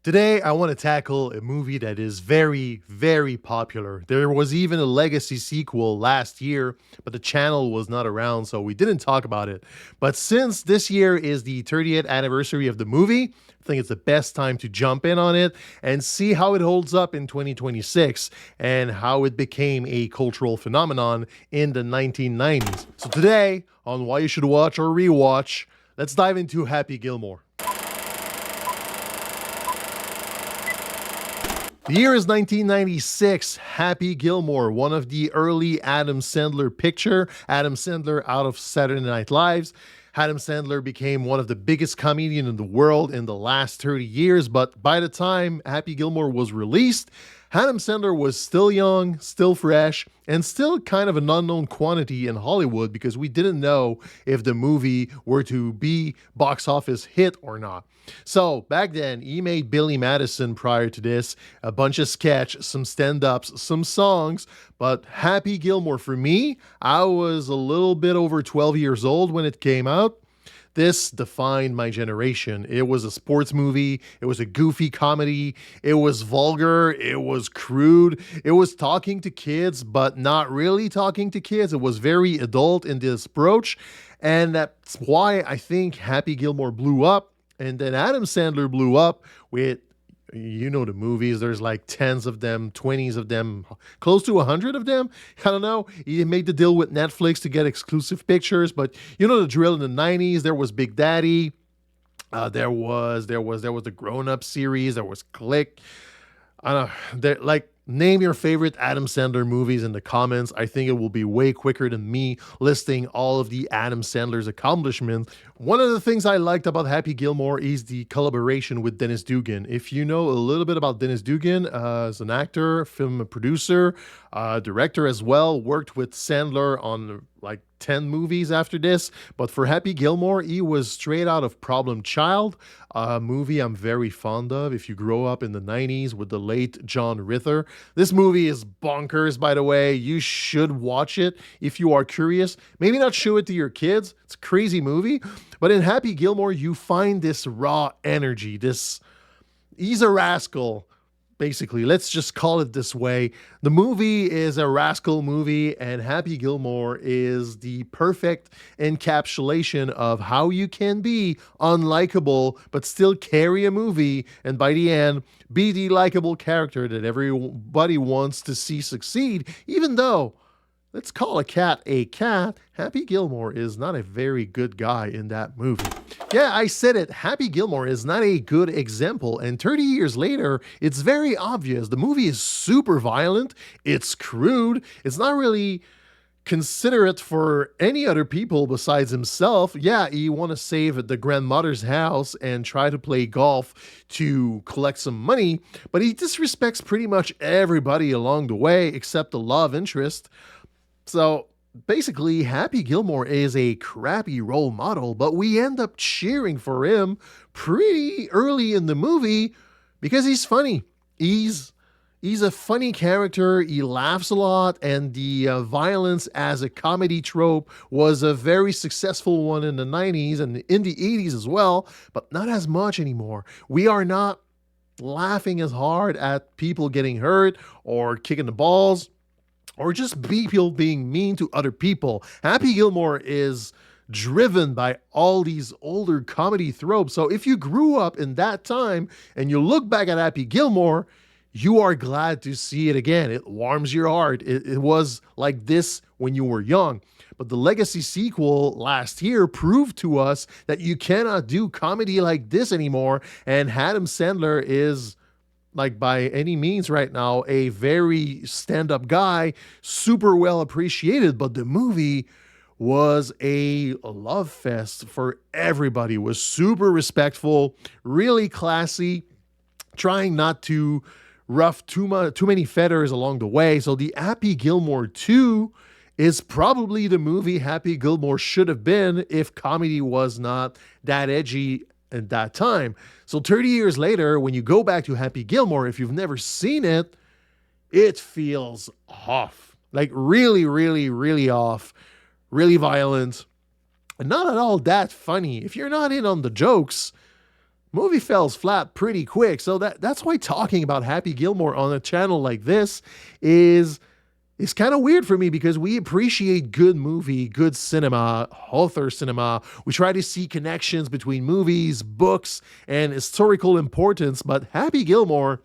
Today, I want to tackle a movie that is very, very popular. There was even a legacy sequel last year, but the channel was not around, so we didn't talk about it. But since this year is the 30th anniversary of the movie, I think it's the best time to jump in on it and see how it holds up in 2026 and how it became a cultural phenomenon in the 1990s. So today, on Why You Should Watch or Rewatch, let's dive into Happy Gilmore. The year is 1996. Happy Gilmore, one of the early Adam Sandler picture. Adam Sandler out of Saturday Night Live. Adam Sandler became one of the biggest comedians in the world in the last 30 years, but by the time Happy Gilmore was released, Adam Sandler was still young, still fresh, and still kind of an unknown quantity in Hollywood because we didn't know if the movie were to be box office hit or not. So back then, he made Billy Madison prior to this, a bunch of sketch, some stand-ups, some songs, but Happy Gilmore for me, I was a little bit over 12 years old when it came out. This defined my generation. It was a sports movie. It was a goofy comedy. It was vulgar. It was crude. It was talking to kids, but not really talking to kids. It was very adult in this approach. And that's why I think Happy Gilmore blew up. And then Adam Sandler blew up with, the movies. There's like tens of them, 20s of them, close to 100 of them. I don't know. He made the deal with Netflix to get exclusive pictures, but you know the drill in the 90s. There was Big Daddy. There was the Grown Up series. There was Click. I don't know. Name your favorite Adam Sandler movies in the comments. I think it will be way quicker than me listing all of the Adam Sandler's accomplishments. One of the things I liked about Happy Gilmore is the collaboration with Dennis Dugan. If you know a little bit about Dennis Dugan, as an actor, film producer, director as well, worked with Sandler on like 10 movies after this. But for Happy Gilmore, he was straight out of Problem Child, a movie I'm very fond of. If you grow up in the 90s with the late John Rither, this movie is bonkers, by the way. You should watch it if you are curious. Maybe not show it to your kids. It's a crazy movie. But in Happy Gilmore, you find this raw energy, he's a rascal. Basically, let's just call it this way. The movie is a rascal movie, and Happy Gilmore is the perfect encapsulation of how you can be unlikable, but still carry a movie, and by the end, be the likable character that everybody wants to see succeed, even though, let's call a cat a cat, Happy Gilmore is not a very good guy in that movie. Yeah, I said it. Happy Gilmore is not a good example. And 30 years later, it's very obvious. The movie is super violent. It's crude. It's not really considerate for any other people besides himself. Yeah, he want to save the grandmother's house and try to play golf to collect some money, but he disrespects pretty much everybody along the way except the love interest. So basically, Happy Gilmore is a crappy role model, but we end up cheering for him pretty early in the movie because he's funny. He's a funny character. He laughs a lot, and the violence as a comedy trope was a very successful one in the 90s and in the 80s as well, but not as much anymore. We are not laughing as hard at people getting hurt or kicking the balls, or just people being mean to other people. Happy Gilmore is driven by all these older comedy tropes. So if you grew up in that time and you look back at Happy Gilmore, you are glad to see it again. It warms your heart. It was like this when you were young. But the legacy sequel last year proved to us that you cannot do comedy like this anymore. And Adam Sandler is, like, by any means right now, a very stand-up guy, super well appreciated, but the movie was a love fest for everybody. It was super respectful, really classy, trying not to rough too many feathers along the way. So the Happy Gilmore 2 is probably the movie Happy Gilmore should have been if comedy was not that edgy at that time. So 30 years later, when you go back to Happy Gilmore, if you've never seen it, it feels off. Like really, really, really off. Really violent. And not at all that funny. If you're not in on the jokes, movie falls flat pretty quick. So that's why talking about Happy Gilmore on a channel like this is it's kind of weird for me because we appreciate good movie, good cinema, author cinema. We try to see connections between movies, books, and historical importance. But Happy Gilmore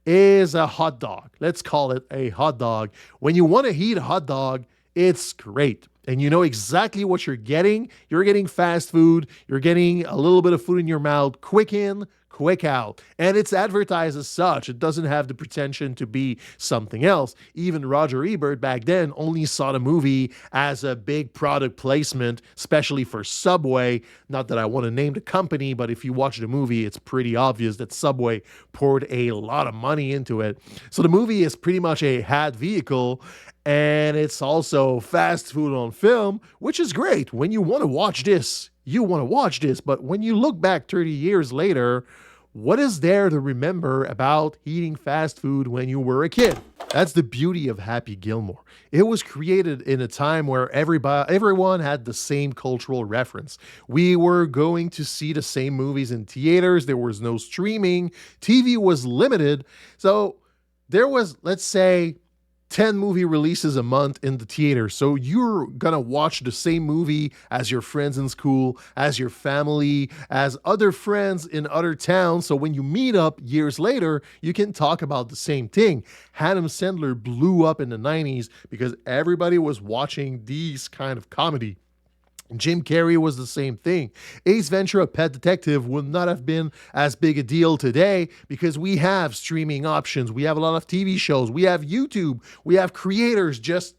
is a hot dog. Let's call it a hot dog. When you want to eat a hot dog, it's great. And you know exactly what you're getting. You're getting fast food. You're getting a little bit of food in your mouth, quick in, quick out. And it's advertised as such. It doesn't have the pretension to be something else. Even Roger Ebert back then only saw the movie as a big product placement, especially for Subway. Not that I want to name the company, but if you watch the movie, it's pretty obvious that Subway poured a lot of money into it. So the movie is pretty much a hat vehicle. And it's also fast food on film, which is great. When you want to watch this, you want to watch this. But when you look back 30 years later, what is there to remember about eating fast food when you were a kid? That's the beauty of Happy Gilmore. It was created in a time where everyone had the same cultural reference. We were going to see the same movies in theaters. There was no streaming. TV was limited. So there was, let's say, 10 movie releases a month in the theater. So you're gonna watch the same movie as your friends in school, as your family, as other friends in other towns. So when you meet up years later, you can talk about the same thing. Adam Sandler blew up in the 90s because everybody was watching these kind of comedy. Jim Carrey was the same thing. Ace Ventura: Pet Detective would not have been as big a deal today because we have streaming options. We have a lot of TV shows. We have YouTube. We have creators just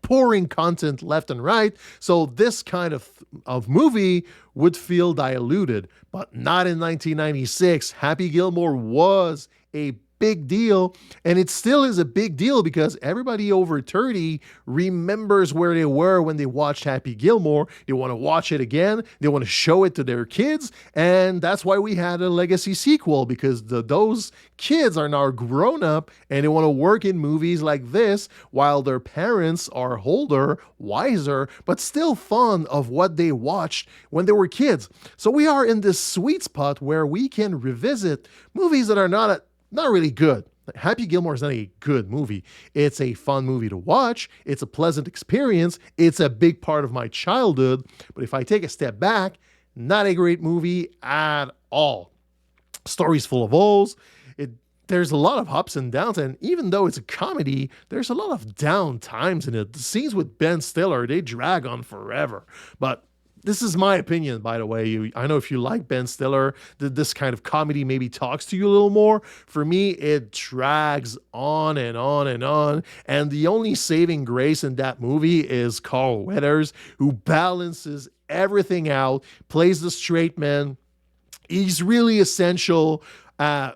pouring content left and right. So this kind of movie would feel diluted, but not in 1996. Happy Gilmore was a big deal, and it still is a big deal because everybody over 30 remembers where they were when they watched Happy Gilmore. They want to watch it again. They want to show it to their kids, and that's why we had a legacy sequel, because those kids are now grown up and they want to work in movies like this while their parents are older, wiser, but still fond of what they watched when they were kids. So we are in this sweet spot where we can revisit movies that are not really good. Happy Gilmore is not a good movie. It's a fun movie to watch. It's a pleasant experience. It's a big part of my childhood. But if I take a step back, not a great movie at all. Story's full of holes. There's a lot of ups and downs. And even though it's a comedy, there's a lot of down times in it. The scenes with Ben Stiller, they drag on forever. But this is my opinion, by the way. I know if you like Ben Stiller, this kind of comedy maybe talks to you a little more. For me, it drags on and on and on. And the only saving grace in that movie is Carl Weathers, who balances everything out, plays the straight man. He's really essential to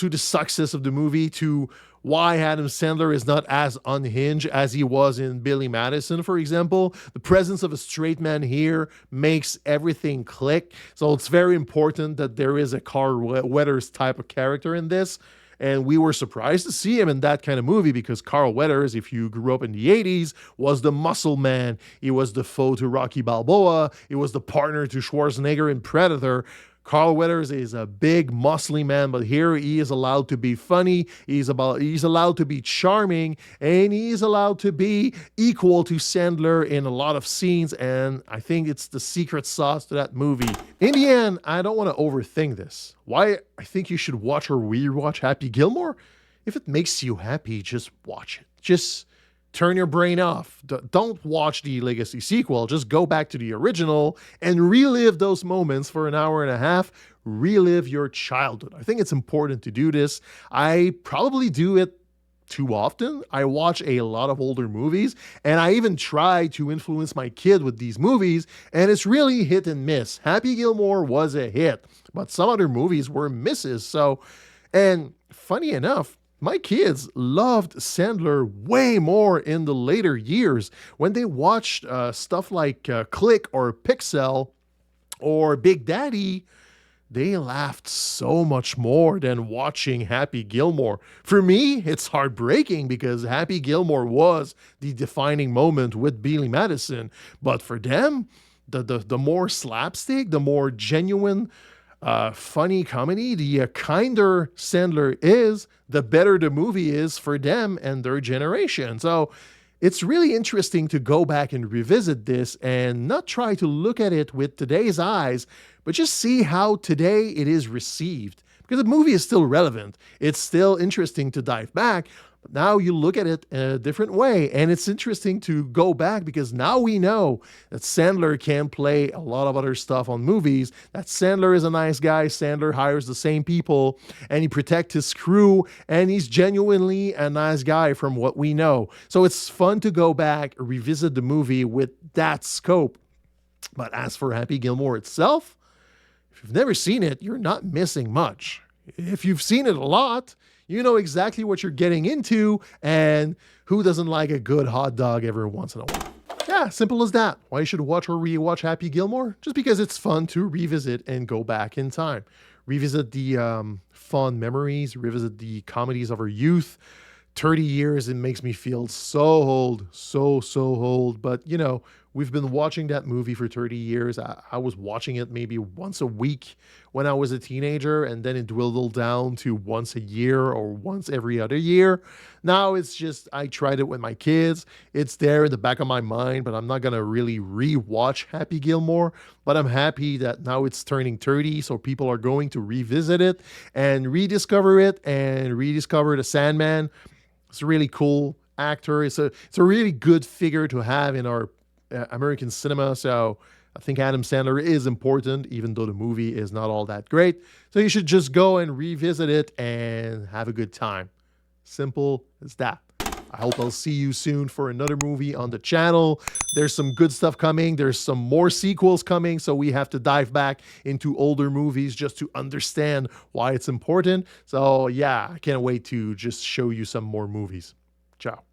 the success of the movie, to why Adam Sandler is not as unhinged as he was in Billy Madison, for example. The presence of a straight man here makes everything click. So it's very important that there is a Carl Weathers type of character in this. And we were surprised to see him in that kind of movie because Carl Weathers, if you grew up in the 80s, was the muscle man. He was the foe to Rocky Balboa. He was the partner to Schwarzenegger in Predator. Carl Weathers is a big, muscly man, but here he is allowed to be funny, he's allowed to be charming, and he's allowed to be equal to Sandler in a lot of scenes, and I think it's the secret sauce to that movie. In the end, I don't want to overthink this. Why I think you should watch or rewatch Happy Gilmore? If it makes you happy, just watch it. Just turn your brain off. Don't watch the legacy sequel. Just go back to the original and relive those moments for an hour and a half. Relive your childhood. I think it's important to do this. I probably do it too often. I watch a lot of older movies, and I even try to influence my kid with these movies, and it's really hit and miss. Happy Gilmore was a hit, but some other movies were misses. And funny enough, my kids loved Sandler way more in the later years. When they watched stuff like Click or Pixel or Big Daddy, they laughed so much more than watching Happy Gilmore. For me, it's heartbreaking because Happy Gilmore was the defining moment with Billy Madison. But for them, the more slapstick, the more genuine funny comedy, the kinder Sandler is, the better the movie is for them and their generation. So it's really interesting to go back and revisit this and not try to look at it with today's eyes, but just see how today it is received. Because the movie is still relevant. It's still interesting to dive back. But now you look at it a different way. And it's interesting to go back because now we know that Sandler can play a lot of other stuff on movies. That Sandler is a nice guy. Sandler hires the same people and he protects his crew. And he's genuinely a nice guy from what we know. So it's fun to go back, revisit the movie with that scope. But as for Happy Gilmore itself, if you've never seen it, you're not missing much. If you've seen it a lot, you know exactly what you're getting into, and who doesn't like a good hot dog every once in a while? Yeah, simple as that. Why you should watch or rewatch Happy Gilmore? Just because it's fun to revisit and go back in time. Revisit the fond memories, revisit the comedies of our youth. 30 years, it makes me feel so old, so old. But, we've been watching that movie for 30 years. I was watching it maybe once a week when I was a teenager, and then it dwindled down to once a year or once every other year. Now it's just, I tried it with my kids. It's there in the back of my mind, but I'm not going to really rewatch Happy Gilmore. But I'm happy that now it's turning 30, so people are going to revisit it and rediscover it and rediscover the Sandman. It's a really cool actor. It's a really good figure to have in our American cinema. So I think Adam Sandler is important, even though the movie is not all that great. So you should just go and revisit it and have a good time. Simple as that. I hope I'll see you soon for another movie on the channel. There's some good stuff coming. There's some more sequels coming. So we have to dive back into older movies just to understand why it's important. So yeah, I can't wait to just show you some more movies. Ciao.